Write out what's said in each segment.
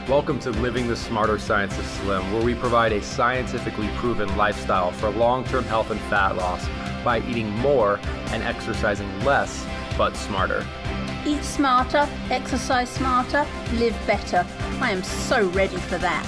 Welcome to Living the Smarter Science of Slim, where we provide a scientifically proven lifestyle for long-term health and fat loss by eating more and exercising less, but smarter. Eat smarter, exercise smarter, live better. I am so ready for that.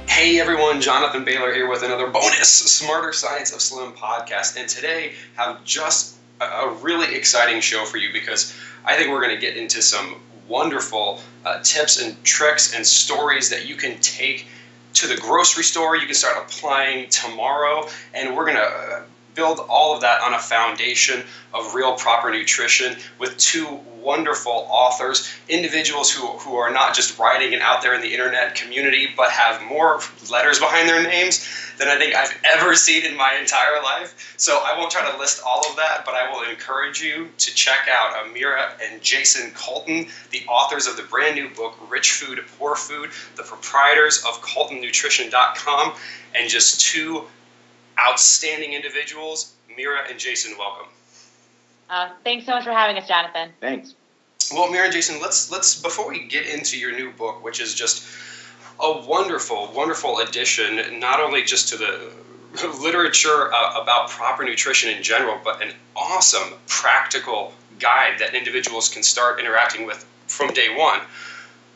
Hey everyone, Jonathan Baylor here with another bonus Smarter Science of Slim podcast. And today have just a really exciting show for you because I think we're going to get into some wonderful tips and tricks and stories that you can take to the grocery store. You can start applying tomorrow, and we're going to build all of that on a foundation of real proper nutrition with two wonderful authors, individuals who are not just writing it out there in the internet community, but have more letters behind their names than I think I've ever seen in my entire life. So I won't try to list all of that, but I will encourage you to check out Amira and Jason Colton, the authors of the brand new book, Rich Food, Poor Food, the proprietors of ColtonNutrition.com, and just two outstanding individuals. Mira and Jason, welcome. Thanks so much for having us, Jonathan. Thanks. Well, Mira and Jason, let's before we get into your new book, which is just a wonderful, wonderful addition, not only just to the literature about proper nutrition in general, but an awesome practical guide that individuals can start interacting with from day one.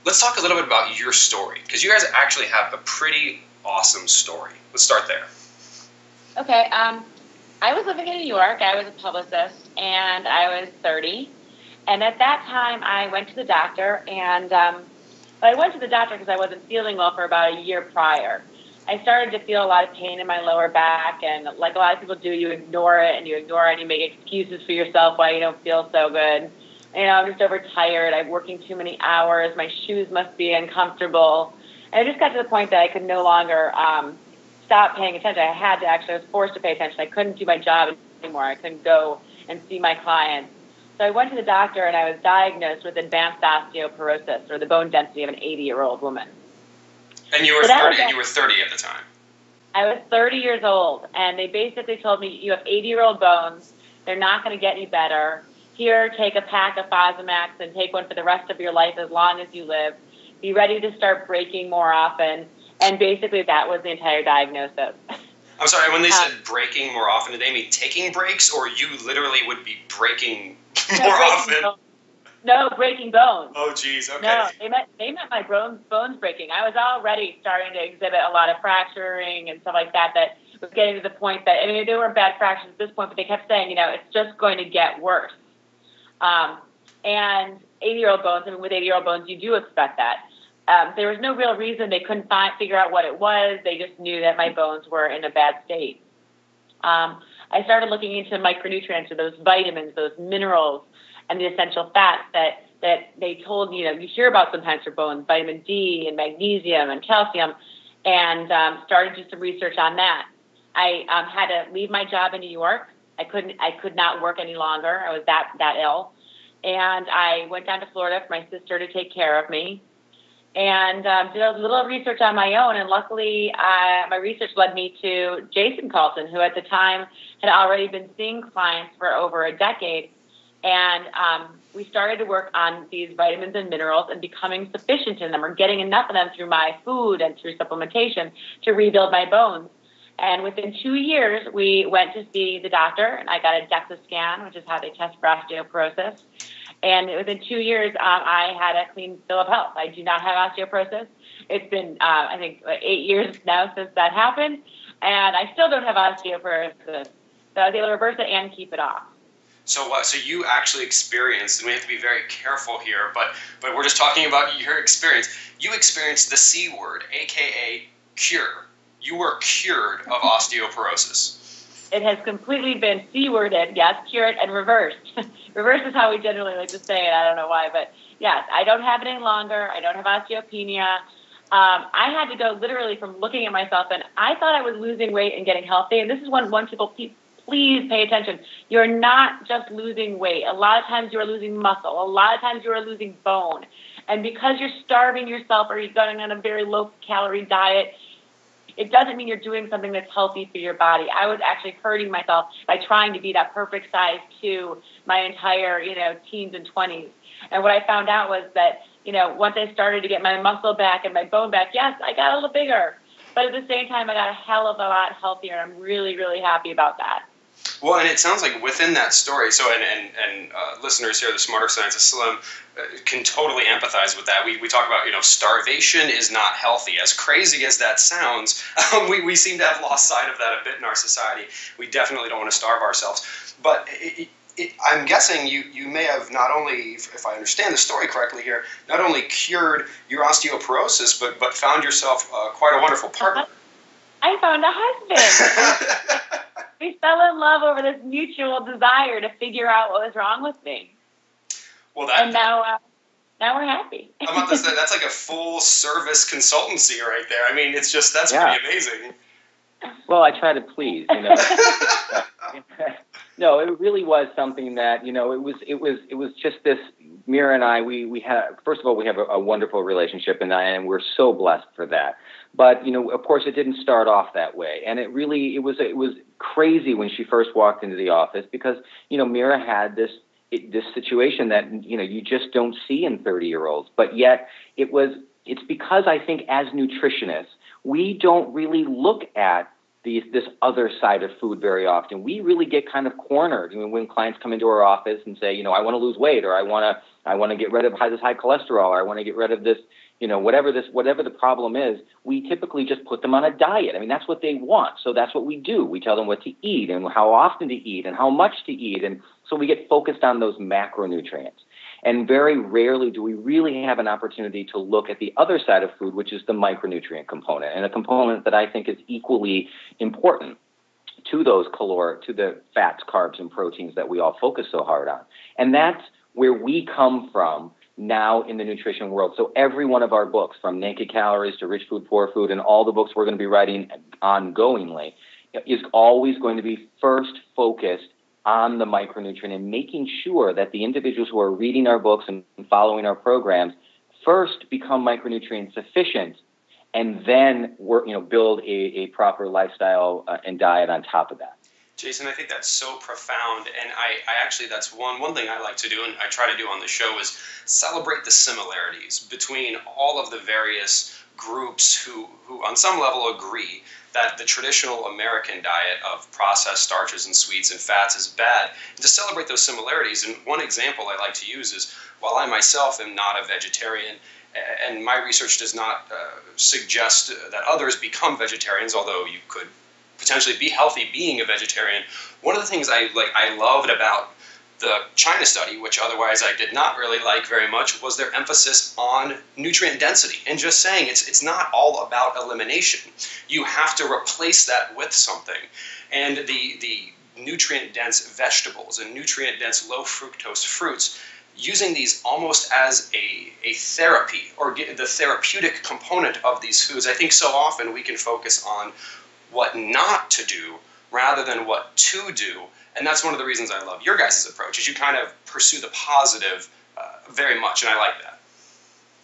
Let's talk a little bit about your story, because you guys actually have a pretty awesome story. Let's start there. Okay. I was living in New York. I was a publicist, and I was 30. And at that time, I went to the doctor, and I went to the doctor because I wasn't feeling well for about a year prior. I started to feel a lot of pain in my lower back, and like a lot of people do, you ignore it, and you make excuses for yourself why you don't feel so good. You know, I'm just overtired. I'm working too many hours. My shoes must be uncomfortable. And I just got to the point that I could no longer stop paying attention. I was forced to pay attention. I couldn't do my job anymore. I couldn't go and see my clients. So I went to the doctor, and I was diagnosed with advanced osteoporosis, or the bone density of an 80-year-old woman. And you were 30 at the time. I was 30 years old, and they basically told me, you have 80-year-old bones. They're not going to get any better. Here, take a pack of Fosamax and take one for the rest of your life as long as you live. Be ready to start breaking more often. And basically, that was the entire diagnosis. I'm sorry, when they said breaking more often, did they mean taking breaks, or you literally would be breaking more often? No, breaking bones. Oh, geez, okay. No, they meant my bones breaking. I was already starting to exhibit a lot of fracturing and stuff like that was getting to the point that, I mean, they weren't bad fractures at this point, but they kept saying, it's just going to get worse. And 80-year-old bones, with 80-year-old bones, you do expect that. There was no real reason. They couldn't figure out what it was. They just knew that my bones were in a bad state. I started looking into micronutrients, or those vitamins, those minerals, and the essential fats that they told you hear about sometimes for bones, vitamin D and magnesium and calcium, and started to do some research on that. I had to leave my job in New York. I could not work any longer. I was that ill, and I went down to Florida for my sister to take care of me. And did a little research on my own, and luckily my research led me to Jason Colton, who at the time had already been seeing clients for over a decade. And we started to work on these vitamins and minerals and becoming sufficient in them, or getting enough of them through my food and through supplementation to rebuild my bones. And within 2 years, we went to see the doctor, and I got a DEXA scan, which is how they test for osteoporosis. And within 2 years, I had a clean bill of health. I do not have osteoporosis. It's been, I think, 8 years now since that happened, and I still don't have osteoporosis. So I was able to reverse it and keep it off. So you actually experienced, and we have to be very careful here, but we're just talking about your experience. You experienced the C word, a.k.a. cure. You were cured of osteoporosis. It has completely been C-worded, yes, cured, and reversed. Reversed is how we generally like to say it. I don't know why, but yes, I don't have it any longer. I don't have osteopenia. I had to go literally from looking at myself, and I thought I was losing weight and getting healthy. And this is one people, please pay attention. You're not just losing weight. A lot of times you are losing muscle. A lot of times you are losing bone. And because you're starving yourself, or you're going on a very low-calorie diet, it doesn't mean you're doing something that's healthy for your body. I was actually hurting myself by trying to be that perfect size to my entire, teens and 20s. And what I found out was that once I started to get my muscle back and my bone back, yes, I got a little bigger. But at the same time, I got a hell of a lot healthier. I'm really, really happy about that. Well, and it sounds like within that story, so and listeners here, the Smarter Science of Slim, can totally empathize with that. We talk about, starvation is not healthy. As crazy as that sounds, we seem to have lost sight of that a bit in our society. We definitely don't want to starve ourselves. But I'm guessing you may have not only, if I understand the story correctly here, not only cured your osteoporosis, but found yourself quite a wonderful partner. I found a husband. We fell in love over this mutual desire to figure out what was wrong with me. Well, and now we're happy. I'm about to say, that's like a full service consultancy right there. I mean, it's just, that's pretty amazing. Well, I try to please, No, it really was something that, it was just this. Mira and I, we have, first of all, we have a wonderful relationship, and we're so blessed for that. But, of course, it didn't start off that way. And it was crazy when she first walked into the office because, Mira had this situation that, you just don't see in 30-year-olds. But yet it's because I think as nutritionists, we don't really look at this other side of food very often. We really get kind of cornered when clients come into our office and say, I want to lose weight, or I want to get rid of this high cholesterol, or I want to get rid of this, whatever the problem is. We typically just put them on a diet. I mean, that's what they want. So that's what we do. We tell them what to eat and how often to eat and how much to eat. And so we get focused on those macronutrients. And very rarely do we really have an opportunity to look at the other side of food, which is the micronutrient component, and a component that I think is equally important to to the fats, carbs, and proteins that we all focus so hard on. And that's where we come from now in the nutrition world. So every one of our books, from Naked Calories to Rich Food, Poor Food, and all the books we're going to be writing ongoingly, is always going to be first focused on the micronutrient and making sure that the individuals who are reading our books and following our programs first become micronutrient sufficient, and then build a proper lifestyle and diet on top of that. Jason, I think that's so profound, and I actually, that's one thing I like to do, and I try to do on the show, is celebrate the similarities between all of the various groups who on some level agree that the traditional American diet of processed starches and sweets and fats is bad, and to celebrate those similarities. And one example I like to use is, while I myself am not a vegetarian, and my research does not suggest that others become vegetarians, although you could potentially be healthy being a vegetarian, one of the things I loved about the China study, which otherwise I did not really like very much, was their emphasis on nutrient density, and just saying it's not all about elimination. You have to replace that with something. And the nutrient-dense vegetables and nutrient-dense low-fructose fruits, using these almost as a therapy, or the therapeutic component of these foods. I think so often we can focus on what not to do rather than what to do. And that's one of the reasons I love your guys' approach, is you kind of pursue the positive very much, and I like that.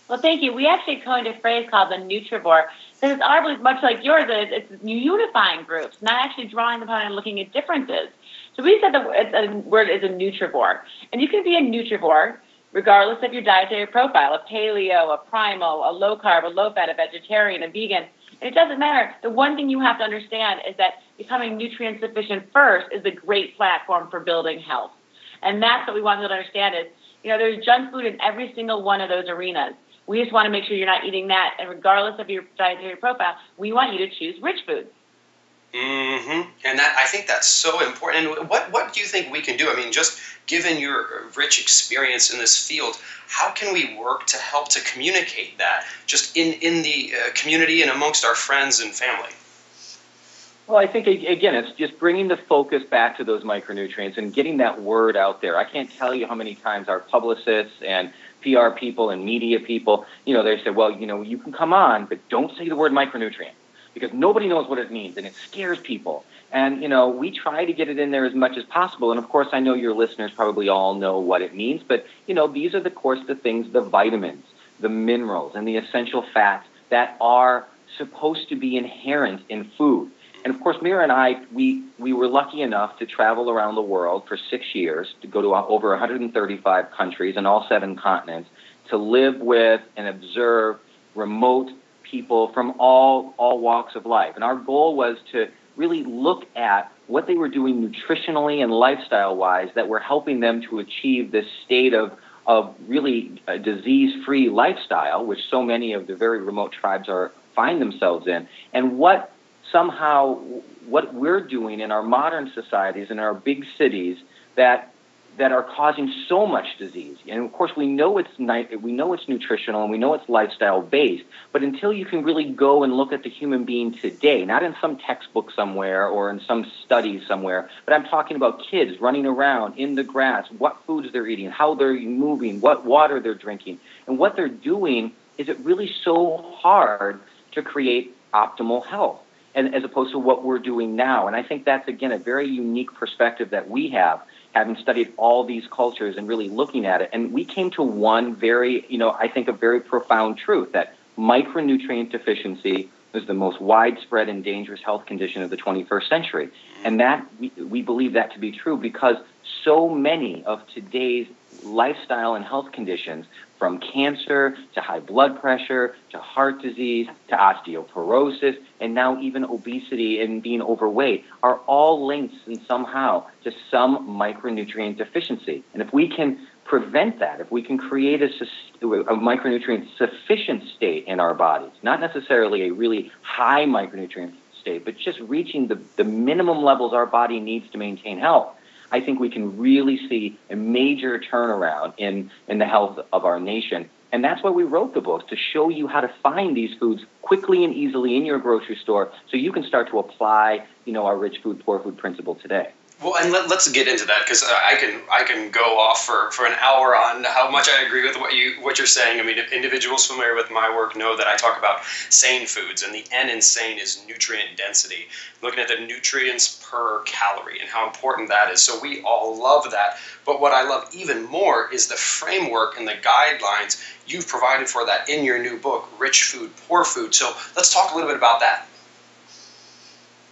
Well, thank you. We actually coined a phrase called the Nutrivore, because our belief, much like yours, it's unifying groups, not actually drawing them out and looking at differences. So we said the word is a Nutrivore. And you can be a Nutrivore regardless of your dietary profile, a paleo, a primal, a low-carb, a low-fat, a vegetarian, a vegan. And it doesn't matter. The one thing you have to understand is that becoming nutrient sufficient first is a great platform for building health. And that's what we want you to understand is, there's junk food in every single one of those arenas. We just want to make sure you're not eating that. And regardless of your dietary profile, we want you to choose rich foods. Mm-hmm. And I think that's so important. And what do you think we can do? I mean, just given your rich experience in this field, how can we work to help to communicate that just in the community and amongst our friends and family? Well, I think, again, it's just bringing the focus back to those micronutrients and getting that word out there. I can't tell you how many times our publicists and PR people and media people, they say, well, you can come on, but don't say the word micronutrient, because nobody knows what it means, and it scares people. And, we try to get it in there as much as possible. And, of course, I know your listeners probably all know what it means. But, these are, the things, the vitamins, the minerals, and the essential fats that are supposed to be inherent in food. And, of course, Mira and I, we were lucky enough to travel around the world for 6 years, to go to over 135 countries and all 7 continents, to live with and observe remote people from all walks of life. And our goal was to really look at what they were doing nutritionally and lifestyle-wise that were helping them to achieve this state of really a disease-free lifestyle, which so many of the very remote tribes find themselves in, and what we're doing in our modern societies, in our big cities, that are causing so much disease. And of course, we know it's nutritional and we know it's lifestyle based. But until you can really go and look at the human being today, not in some textbook somewhere or in some study somewhere, but I'm talking about kids running around in the grass, what foods they're eating, how they're moving, what water they're drinking, and what they're doing. Is it really so hard to create optimal health? And as opposed to what we're doing now. And I think that's, again, a very unique perspective that we have, having studied all these cultures and really looking at it. And we came to one very, I think a very profound truth, that micronutrient deficiency is the most widespread and dangerous health condition of the 21st century. And that we believe that to be true because so many of today's lifestyle and health conditions, from cancer to high blood pressure to heart disease to osteoporosis and now even obesity and being overweight, are all linked in somehow to some micronutrient deficiency. And if we can prevent that, if we can create a micronutrient sufficient state in our bodies, not necessarily a really high micronutrient state, but just reaching the minimum levels our body needs to maintain health, I think we can really see a major turnaround in the health of our nation. And that's why we wrote the book, to show you how to find these foods quickly and easily in your grocery store so you can start to apply, our rich food, poor food principle today. Well, and let's get into that, because I can go off for an hour on how much I agree with what you're saying. I mean, individuals familiar with my work know that I talk about SANE foods, and the N in SANE is nutrient density, looking at the nutrients per calorie and how important that is. So we all love that. But what I love even more is the framework and the guidelines you've provided for that in your new book, Rich Food, Poor Food. So let's talk a little bit about that.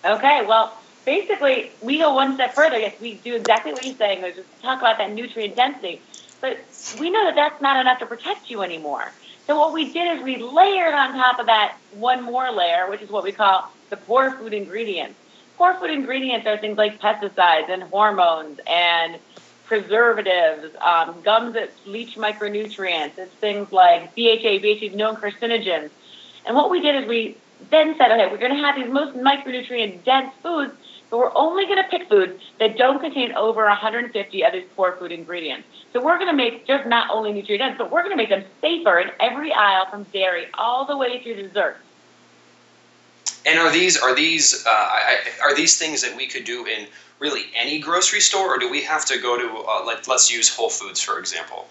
Okay, well, basically, we go one step further. Yes, we do exactly what you're saying. There's just talk about that nutrient density. But we know that that's not enough to protect you anymore. So what we did is we layered on top of that one more layer, which is what we call the poor food ingredients. Poor food ingredients are things like pesticides and hormones and preservatives, gums that leach micronutrients. It's things like BHA, known carcinogens. And what we did is we then said, okay, we're going to have these most micronutrient-dense foods, but we're only going to pick foods that don't contain over 150 of these poor food ingredients. So we're going to make just not only nutrient-dense, but we're going to make them safer in every aisle from dairy all the way through dessert. And are these things that we could do in really any grocery store, or do we have to go to, let's use Whole Foods, for example?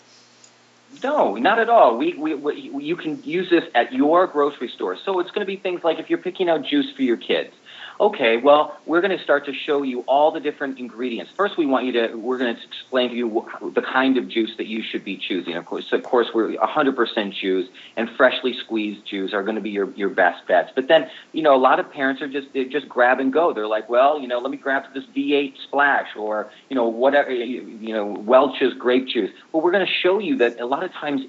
No, not at all. You can use this at your grocery store. So it's going to be things like if you're picking out juice for your kids. Okay, well, we're going to start to show you all the different ingredients. First, we're going to explain to you the kind of juice that you should be choosing. Of course, we're 100% juice, and freshly squeezed juice are going to be your best bets. But then, a lot of parents are just grab and go. They're like, well, let me grab this V8 Splash or, whatever, Welch's grape juice. Well, we're going to show you that a lot of times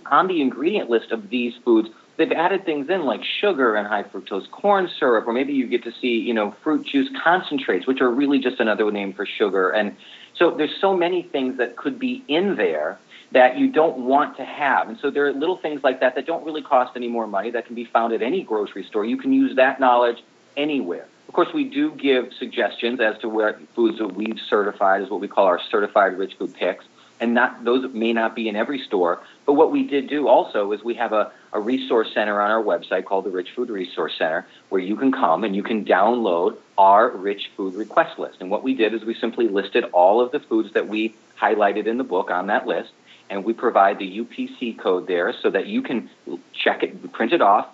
on the ingredient list of these foods, they've added things in like sugar and high fructose corn syrup, or maybe you get to see, fruit juice concentrates, which are really just another name for sugar. And so there's so many things that could be in there that you don't want to have. And so there are little things like that don't really cost any more money that can be found at any grocery store. You can use that knowledge anywhere. Of course, we do give suggestions as to where foods that we've certified is what we call our certified rich food picks. And those may not be in every store. But what we did do also is we have a resource center on our website called the Rich Food Resource Center, where you can come and you can download our rich food request list. And what we did is we simply listed all of the foods that we highlighted in the book on that list, and we provide the UPC code there so that you can check it, print it off,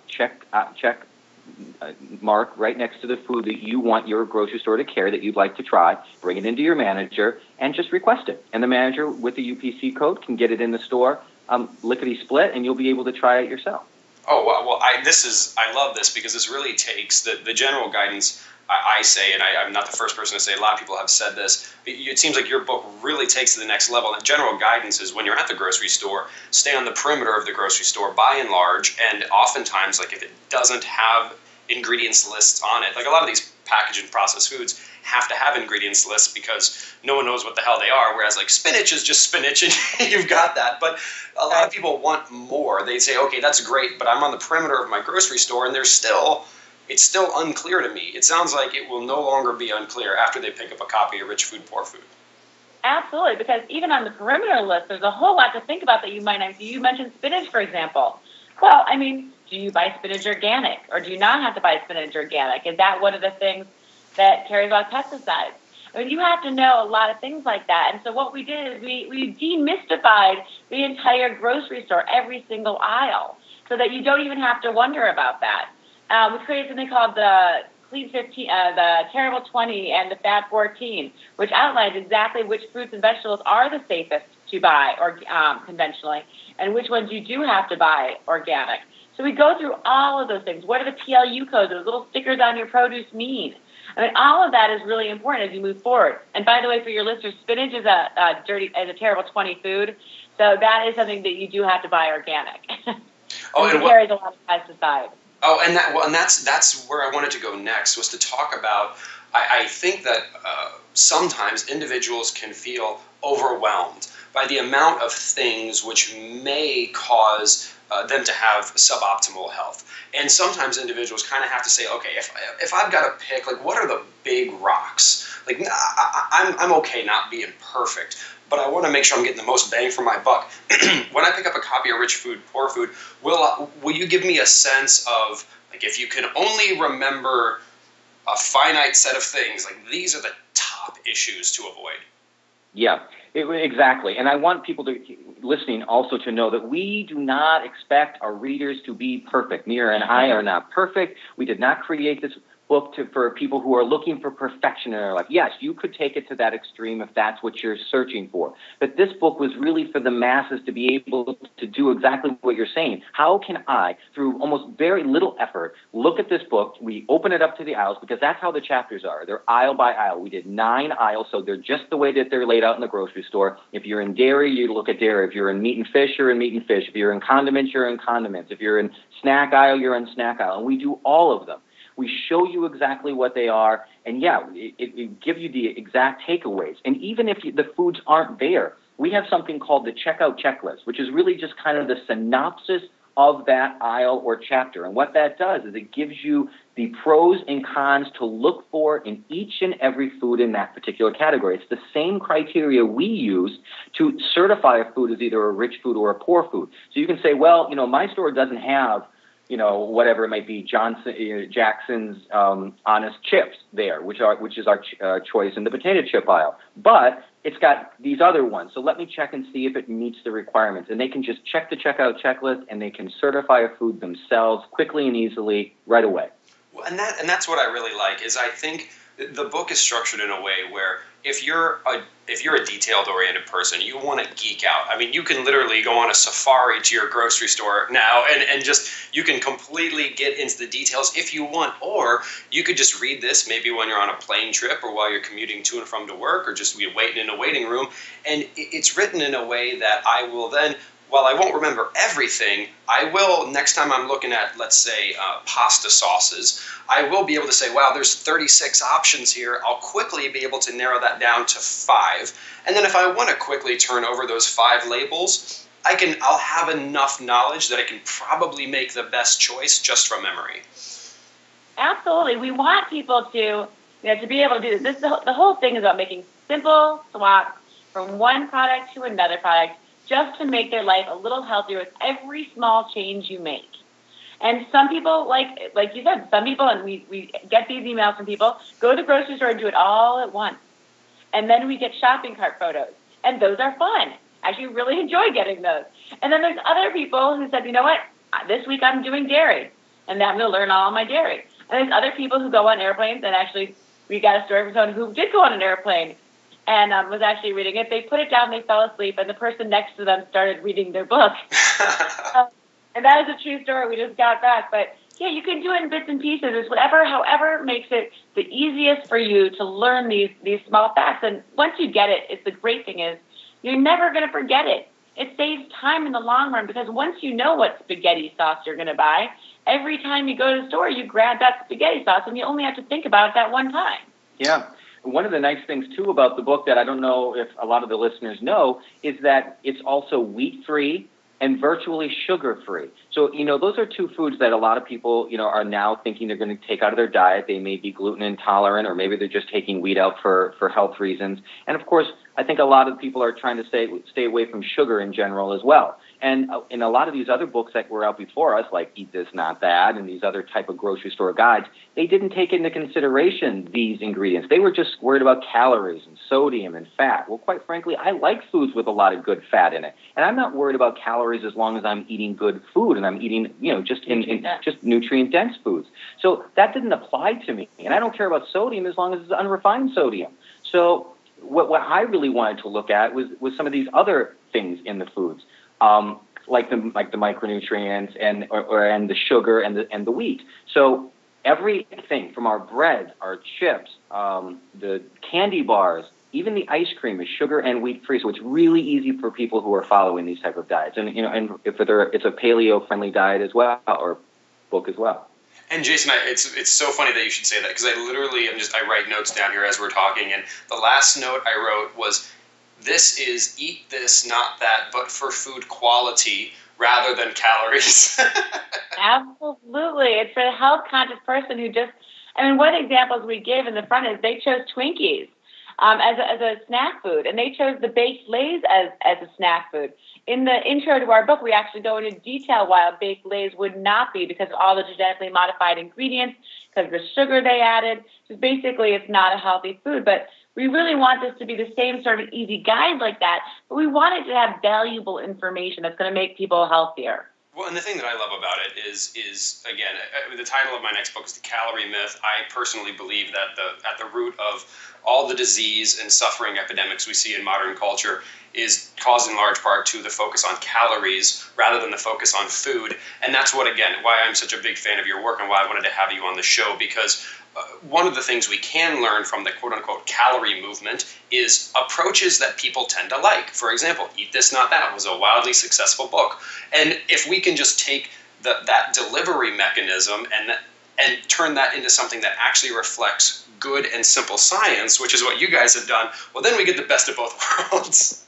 mark right next to the food that you want your grocery store to carry that you'd like to try, bring it into your manager, and just request it. And the manager with the UPC code can get it in the store, lickety-split, and you'll be able to try it yourself. Oh, well, I love this because this really takes the general guidance I say, and I'm not the first person to say, a lot of people have said this, it seems like your book really takes to the next level. And general guidance is when you're at the grocery store, stay on the perimeter of the grocery store by and large, and oftentimes, like if it doesn't have ingredients lists on it, like a lot of these packaged and processed foods have to have ingredients lists because no one knows what the hell they are, whereas like spinach is just spinach and you've got that. But a lot of people want more. They say, okay, that's great, but I'm on the perimeter of my grocery store and it's still unclear to me. It sounds like it will no longer be unclear after they pick up a copy of Rich Food, Poor Food. Absolutely, because even on the perimeter list, there's a whole lot to think about that you might not see. You mentioned spinach, for example. Well, I mean, do you buy spinach organic, or do you not have to buy spinach organic? Is that one of the things that carries a lot of pesticides? I mean, you have to know a lot of things like that. And so what we did is we demystified the entire grocery store, every single aisle, so that you don't even have to wonder about that. We created something called the Clean 15, the Terrible 20, and the Fat 14, which outlines exactly which fruits and vegetables are the safest to buy or conventionally, and which ones you do have to buy organic. So we go through all of those things. What are the PLU codes, those little stickers on your produce mean? I mean, all of that is really important as you move forward. And by the way, for your listeners, spinach is a terrible 20 food, so that is something that you do have to buy organic. It carries a lot of pesticides. Oh, and that's where I wanted to go next, was to talk about. I think that sometimes individuals can feel overwhelmed by the amount of things which may cause them to have suboptimal health. And sometimes individuals kind of have to say, okay, if I've got to pick, like, what are the big rocks? Like, I'm okay not being perfect, but I want to make sure I'm getting the most bang for my buck. When I pick up a copy of Rich Food, Poor Food, will you give me a sense of, like, if you can only remember a finite set of things, like, these are the top issues to avoid? Yeah, exactly. And I want people listening also to know that we do not expect our readers to be perfect. Mira and I are not perfect. We did not create this book for people who are looking for perfection in their life. Yes, you could take it to that extreme if that's what you're searching for. But this book was really for the masses to be able to do exactly what you're saying. How can I, through almost very little effort, look at this book? We open it up to the aisles because that's how the chapters are. They're aisle by aisle. We did 9 aisles, so they're just the way that they're laid out in the grocery store. If you're in dairy, you look at dairy. If you're in meat and fish, you're in meat and fish. If you're in condiments, you're in condiments. If you're in snack aisle, you're in snack aisle. And we do all of them. We show you exactly what they are, and it gives you the exact takeaways. And even if the foods aren't there, we have something called the checkout checklist, which is really just kind of the synopsis of that aisle or chapter. And what that does is it gives you the pros and cons to look for in each and every food in that particular category. It's the same criteria we use to certify a food as either a rich food or a poor food. So you can say, well, my store doesn't have whatever it might be, Jackson's Honest Chips there, which is our choice in the potato chip aisle. But it's got these other ones, so let me check and see if it meets the requirements. And they can just check the checkout checklist, and they can certify a food themselves quickly and easily right away. Well, and that's what I really like, is I think the book is structured in a way where if you're a detailed-oriented person, you want to geek out. I mean, you can literally go on a safari to your grocery store now and just, you can completely get into the details if you want. Or you could just read this maybe when you're on a plane trip or while you're commuting to and from to work, or just waiting in a waiting room. And it's written in a way that I will then, while I won't remember everything, I will, next time I'm looking at, let's say, pasta sauces, I will be able to say, wow, there's 36 options here. I'll quickly be able to narrow that down to 5. And then if I want to quickly turn over those 5 labels, I'll have enough knowledge that I can probably make the best choice just from memory. Absolutely. We want people to be able to do this. The whole thing is about making simple swaps from one product to another product, just to make their life a little healthier with every small change you make. And some people, like you said, some people, and we get these emails from people, go to the grocery store and do it all at once. And then we get shopping cart photos. And those are fun. Actually, really enjoy getting those. And then there's other people who said, you know what, this week I'm doing dairy. And I'm going to learn all my dairy. And there's other people who go on airplanes, and actually we got a story from someone who did go on an airplane and was actually reading it. They put it down, they fell asleep, and the person next to them started reading their book. And that is a true story. We just got back. But Yeah, you can do it in bits and pieces. It's however makes it the easiest for you to learn these small facts. And once you get it, the great thing is you're never going to forget it. It saves time in the long run because once you know what spaghetti sauce you're going to buy, every time you go to the store, you grab that spaghetti sauce and you only have to think about it that one time. Yeah. One of the nice things, too, about the book that I don't know if a lot of the listeners know is that it's also wheat-free and virtually sugar-free. So, those are two foods that a lot of people, are now thinking they're going to take out of their diet. They may be gluten intolerant, or maybe they're just taking wheat out for health reasons. And, of course, I think a lot of people are trying to stay away from sugar in general as well. And in a lot of these other books that were out before us, like Eat This, Not That, and these other type of grocery store guides, they didn't take into consideration these ingredients. They were just worried about calories and sodium and fat. Well, quite frankly, I like foods with a lot of good fat in it. And I'm not worried about calories as long as I'm eating good food and I'm eating, just nutrient-dense foods. So that didn't apply to me. And I don't care about sodium as long as it's unrefined sodium. So what I really wanted to look at was some of these other things in the foods. Like the micronutrients and the sugar and the wheat. So everything from our bread, our chips, the candy bars, even the ice cream is sugar and wheat free. So it's really easy for people who are following these type of diets. And and if it's a paleo friendly diet as well, or book as well. And Jason, it's so funny that you should say that because I write notes down here as we're talking, and the last note I wrote was, this is eat this, not that, but for food quality rather than calories. Absolutely. It's for the health-conscious person who one of the examples we give in the front is they chose Twinkies as a snack food, and they chose the baked Lay's as a snack food. In the intro to our book, we actually go into detail why a baked Lay's would not be, because of all the genetically modified ingredients, because of the sugar they added. So basically, it's not a healthy food, but we really want this to be the same sort of easy guide like that, but we want it to have valuable information that's going to make people healthier. Well, and the thing that I love about it is again, the title of my next book is The Calorie Myth. I personally believe that at the root of all the disease and suffering epidemics we see in modern culture is caused in large part to the focus on calories rather than the focus on food. And that's why I'm such a big fan of your work and why I wanted to have you on the show, because one of the things we can learn from the quote-unquote calorie movement is approaches that people tend to like. For example, Eat This, Not That was a wildly successful book. And if we can just take that delivery mechanism and turn that into something that actually reflects good and simple science, which is what you guys have done, well, then we get the best of both worlds.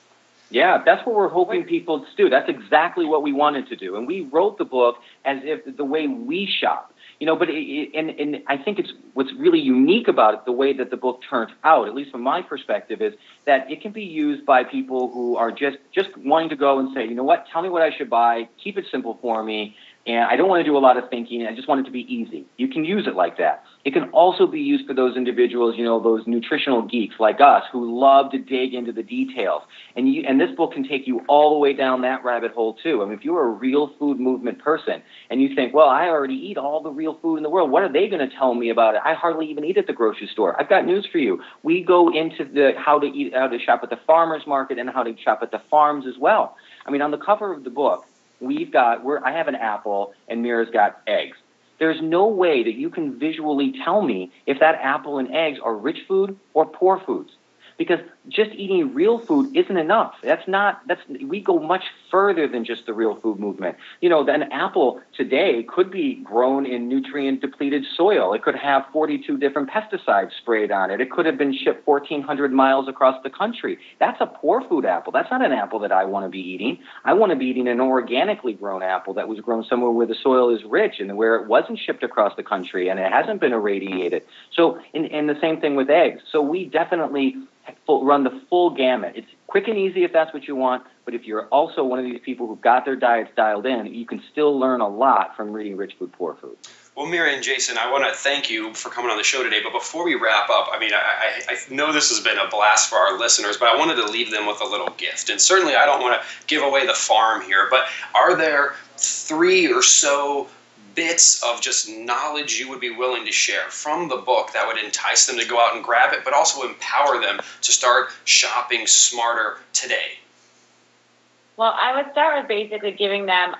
Yeah, that's what we're hoping people to do. That's exactly what we wanted to do. And we wrote the book as if the way we shop. But and I think what's really unique about it, the way that the book turns out, at least from my perspective, is that it can be used by people who are just wanting to go and say, you know what, tell me what I should buy, keep it simple for me, and I don't want to do a lot of thinking, I just want it to be easy. You can use it like that. It can also be used for those individuals, those nutritional geeks like us who love to dig into the details. And this book can take you all the way down that rabbit hole too. I mean, if you're a real food movement person and you think, well, I already eat all the real food in the world, what are they going to tell me about it? I hardly even eat at the grocery store. I've got news for you. We go into how to shop at the farmer's market and how to shop at the farms as well. I mean, on the cover of the book, I have an apple and Mira's got eggs. There's no way that you can visually tell me if that apple and eggs are rich food or poor foods. Because just eating real food isn't enough. We go much further than just the real food movement. An apple today could be grown in nutrient-depleted soil. It could have 42 different pesticides sprayed on it. It could have been shipped 1,400 miles across the country. That's a poor food apple. That's not an apple that I want to be eating. I want to be eating an organically grown apple that was grown somewhere where the soil is rich and where it wasn't shipped across the country and it hasn't been irradiated. So, and the same thing with eggs. So we definitely run the full gamut. It's quick and easy if that's what you want, but if you're also one of these people who've got their diets dialed in, you can still learn a lot from reading Rich Food, Poor Food. Well, Mira and Jason, I want to thank you for coming on the show today, but before we wrap up, I mean, I know this has been a blast for our listeners, but I wanted to leave them with a little gift, and certainly I don't want to give away the farm here, but are there 3 or so bits of just knowledge you would be willing to share from the book that would entice them to go out and grab it, but also empower them to start shopping smarter today? Well, I would start with basically giving them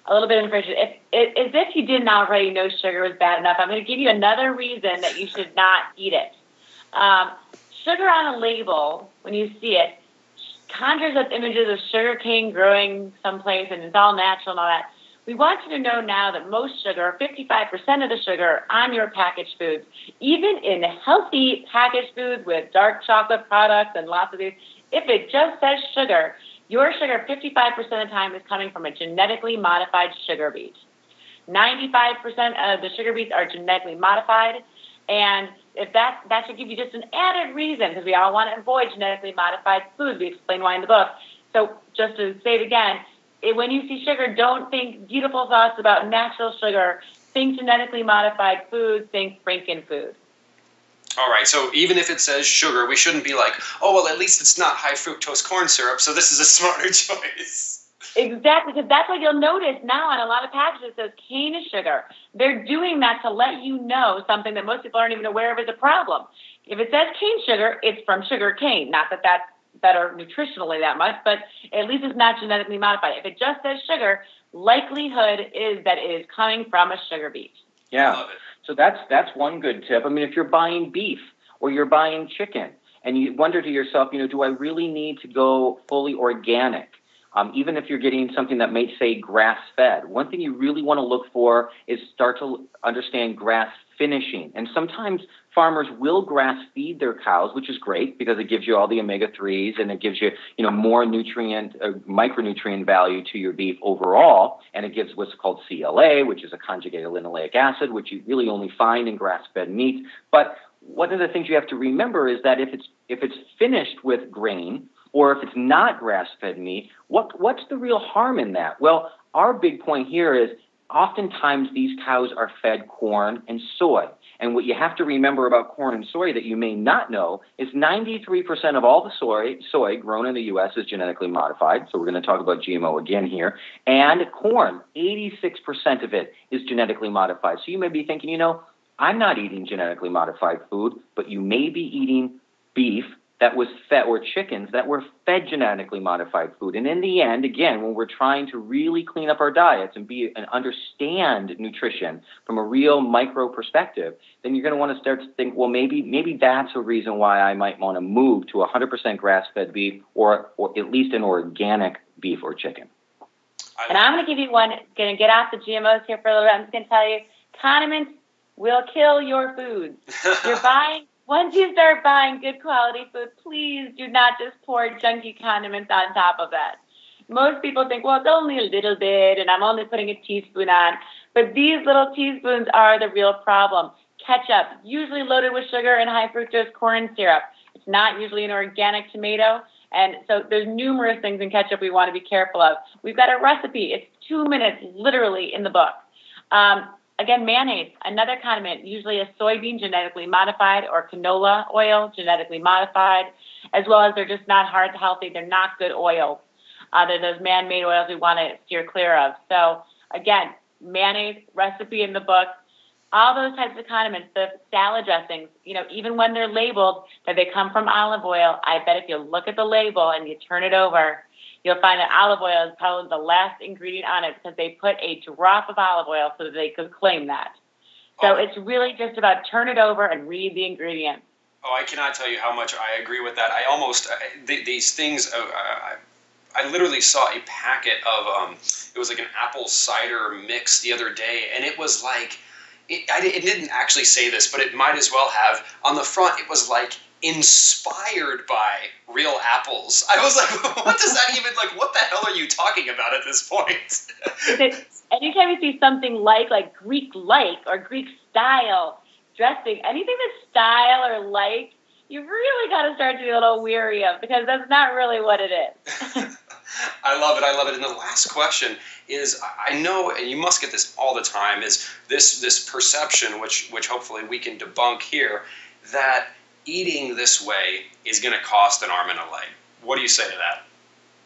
a little bit of information. As if you didn't already know sugar was bad enough, I'm going to give you another reason that you should not eat it. Sugar on a label, when you see it, conjures up images of sugar cane growing someplace and it's all natural and all that. We want you to know now that most sugar, 55% of the sugar on your packaged foods, even in healthy packaged foods with dark chocolate products and lots of these, if it just says sugar, your sugar 55% of the time is coming from a genetically modified sugar beet. 95% of the sugar beets are genetically modified, and if that should give you just an added reason, because we all want to avoid genetically modified foods. We explain why in the book. So just to say it again, when you see sugar, don't think beautiful thoughts about natural sugar. Think genetically modified foods. Think Frankenfood. All right, so even if it says sugar, we shouldn't be like, oh, well, at least it's not high fructose corn syrup, so this is a smarter choice. Exactly, because that's what you'll notice now on a lot of packages. It says cane sugar. They're doing that to let you know something that most people aren't even aware of is a problem. If it says cane sugar, it's from sugar cane. Not that that's better nutritionally that much, but at least it's not genetically modified. If it just says sugar, likelihood is that it is coming from a sugar beet. Yeah. So that's one good tip. I mean, if you're buying beef or you're buying chicken and you wonder to yourself, do I really need to go fully organic? Even if you're getting something that may say grass-fed, one thing you really want to look for is start to understand grass finishing. And sometimes farmers will grass feed their cows, which is great because it gives you all the omega-3s and it gives you, more micronutrient value to your beef overall. And it gives what's called CLA, which is a conjugated linoleic acid, which you really only find in grass-fed meat. But one of the things you have to remember is that if it's finished with grain, or if it's not grass-fed meat, what's the real harm in that? Well, our big point here is oftentimes these cows are fed corn and soy. And what you have to remember about corn and soy that you may not know is 93% of all the soy grown in the U.S. is genetically modified. So we're going to talk about GMO again here. And corn, 86% of it is genetically modified. So you may be thinking, I'm not eating genetically modified food, but you may be eating beef that was fed, or chickens that were fed genetically modified food. And in the end, again, when we're trying to really clean up our diets and understand nutrition from a real micro perspective, then you're going to want to start to think, well, maybe that's a reason why I might want to move to 100% grass-fed beef or at least an organic beef or chicken. And I'm going to give you one, going to get off the GMOs here for a little bit. I'm just going to tell you, condiments will kill your food. Once you start buying good quality food, please do not just pour junky condiments on top of that. Most people think, well, it's only a little bit and I'm only putting a teaspoon on. But these little teaspoons are the real problem. Ketchup, usually loaded with sugar and high fructose corn syrup. It's not usually an organic tomato. And so there's numerous things in ketchup we want to be careful of. We've got a recipe. It's 2 minutes, literally, in the book. Again, mayonnaise, another condiment, usually a soybean genetically modified or canola oil genetically modified, as well as they're just not healthy. They're not good oils. They're those man-made oils we want to steer clear of. So, again, mayonnaise, recipe in the book, all those types of condiments, the salad dressings, even when they're labeled that they come from olive oil, I bet if you look at the label and you turn it over, you'll find that olive oil is probably the last ingredient on it because they put a drop of olive oil so that they could claim that. So it's really just about turn it over and read the ingredients. Oh, I cannot tell you how much I agree with that. I almost, these things, I literally saw a packet of, it was like an apple cider mix the other day, and it was like, it didn't actually say this, but it might as well have. On the front, it was like, inspired by real apples. I was like, what does that even, what the hell are you talking about at this point? Anytime you see something like Greek-like or Greek-style dressing, anything that's style or like, you really got to start to be a little weary of because that's not really what it is. I love it. And the last question is, I know, and you must get this all the time, is this perception, which hopefully we can debunk here, that eating this way is going to cost an arm and a leg. What do you say to that?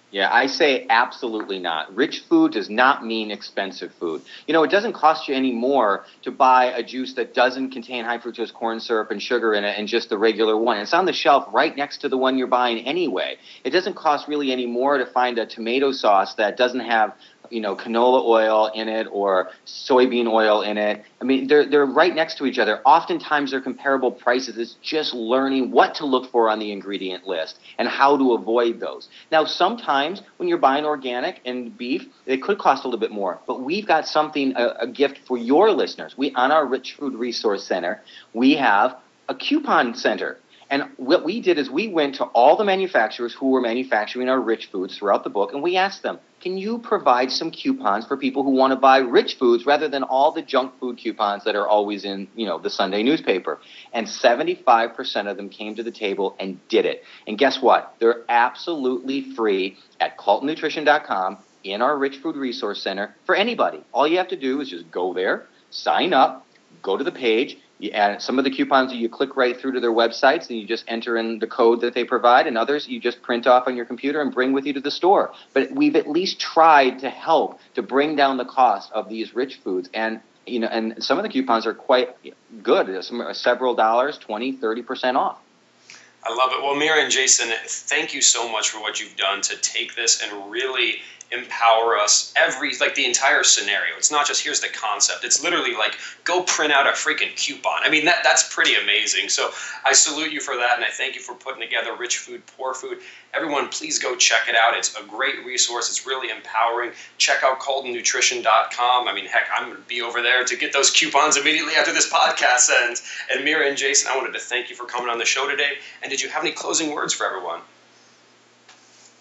Yeah, I say absolutely not. Rich food does not mean expensive food. It doesn't cost you any more to buy a juice that doesn't contain high fructose corn syrup and sugar in it and just the regular one. It's on the shelf right next to the one you're buying anyway. It doesn't cost really any more to find a tomato sauce that doesn't have canola oil in it or soybean oil in it. I mean, they're right next to each other. Oftentimes they're comparable prices. It's just learning what to look for on the ingredient list and how to avoid those. Now, sometimes when you're buying organic and beef, it could cost a little bit more, but we've got something, a gift for your listeners. On our Rich Food Resource Center, we have a coupon center. And what we did is we went to all the manufacturers who were manufacturing our rich foods throughout the book, and we asked them, can you provide some coupons for people who want to buy rich foods rather than all the junk food coupons that are always in, the Sunday newspaper? And 75% of them came to the table and did it. And guess what? They're absolutely free at CaltonNutrition.com in our Rich Food Resource Center for anybody. All you have to do is just go there, sign up, go to the page. You add some of the coupons, you click right through to their websites, and you just enter in the code that they provide, and others you just print off on your computer and bring with you to the store. But we've at least tried to help to bring down the cost of these rich foods. And and some of the coupons are quite good. Some are several dollars, 20, 30% off. I love it. Well, Mira and Jason, thank you so much for what you've done to take this and really empower us the entire scenario. It's not just here's the concept. It's literally like go print out a freaking coupon. I mean, that's pretty amazing. So I salute you for that, and I thank you for putting together Rich Food, Poor Food. Everyone, please go check it out. It's a great resource. It's really empowering. Check out CaltonNutrition.com. I mean, heck, I'm going to be over there to get those coupons immediately after this podcast ends. And Mira and Jason, I wanted to thank you for coming on the show today. And did you have any closing words for everyone?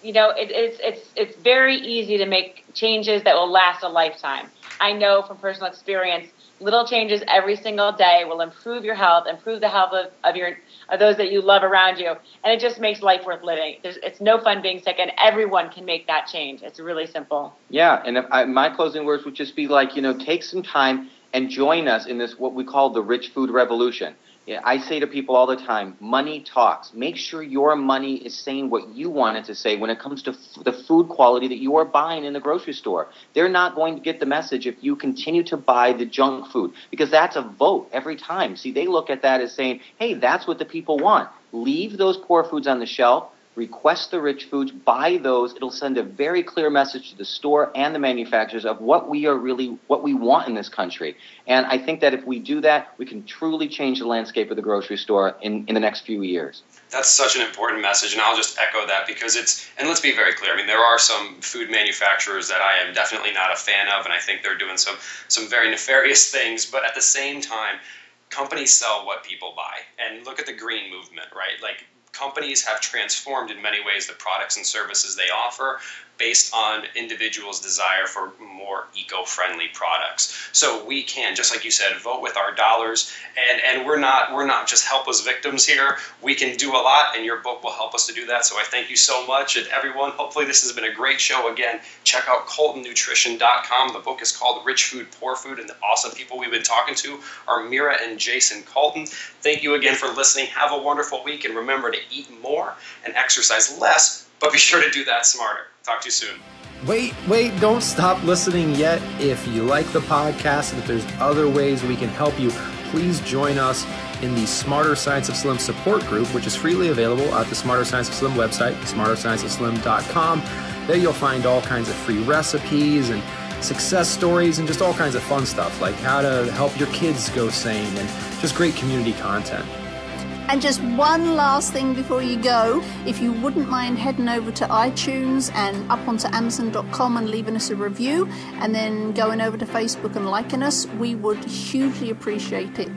It's very easy to make changes that will last a lifetime. I know from personal experience, little changes every single day will improve your health, improve the health of those that you love around you, and it just makes life worth living. It's no fun being sick, and everyone can make that change. It's really simple. Yeah, and my closing words would just be like, take some time and join us in this what we call the Rich Food Revolution. Yeah, I say to people all the time, money talks. Make sure your money is saying what you want it to say when it comes to the food quality that you are buying in the grocery store. They're not going to get the message if you continue to buy the junk food, because that's a vote every time. See, they look at that as saying, hey, that's what the people want. Leave those poor foods on the shelf. Request the rich foods, buy those. It'll send a very clear message to the store and the manufacturers of what we want in this country. And I think that if we do that, we can truly change the landscape of the grocery store in the next few years. That's such an important message, and I'll just echo that because and let's be very clear, I mean, there are some food manufacturers that I am definitely not a fan of, and I think they're doing some very nefarious things, but at the same time, companies sell what people buy. And look at the green movement, right? Like, companies have transformed in many ways the products and services they offer based on individuals' desire for more eco-friendly products. So we can, just like you said, vote with our dollars, and we're not just helpless victims here. We can do a lot, and your book will help us to do that. So I thank you so much, and everyone, hopefully this has been a great show. Again, check out CaltonNutrition.com. The book is called Rich Food, Poor Food, and the awesome people we've been talking to are Mira and Jason Calton. Thank you again for listening. Have a wonderful week, and remember to eat more and exercise less, but be sure to do that smarter. Talk to you soon. Wait, don't stop listening yet. If you like the podcast and if there's other ways we can help you, please join us in the Smarter Science of Slim support group, which is freely available at the Smarter Science of Slim website, smarterscienceofslim.com. There you'll find all kinds of free recipes and success stories and just all kinds of fun stuff, like how to help your kids go sane and just great community content. And just one last thing before you go, if you wouldn't mind heading over to iTunes and up onto Amazon.com and leaving us a review, and then going over to Facebook and liking us, we would hugely appreciate it.